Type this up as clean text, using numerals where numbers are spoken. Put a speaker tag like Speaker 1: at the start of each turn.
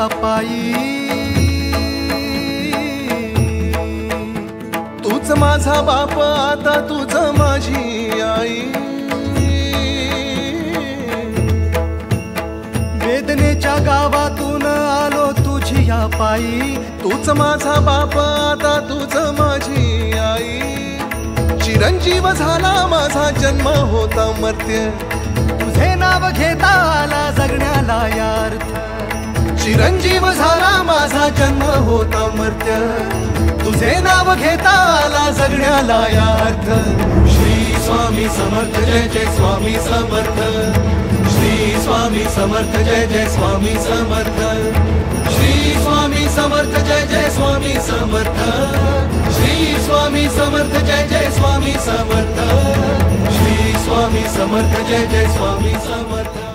Speaker 1: पायी। तूच माझा बाप आता तुझ माझी आई। वेदनेच्या गावातून आलो तुझ्या पायी। तूच माझा बाप आता तुझ माझी आई। चिरंजीव झाला माझा जन्म होता मर्त्य। तुझे नाव घेता आला जगण्याला यार्थ। चिरंजीव झाला माझा जन्म होता मर्त्य। तुझे नाव घेता आला जगण्याला यार्थ। श्री स्वामी समर्थ जय जय स्वामी समर्थ। श्री स्वामी समर्थ जय जय स्वामी समर्थ। श्री स्वामी समर्थ जय जय स्वामी समर्थ। श्री स्वामी समर्थ जय जय स्वामी समर्थ। श्री स्वामी समर्थ जय जय स्वामी समर्थ।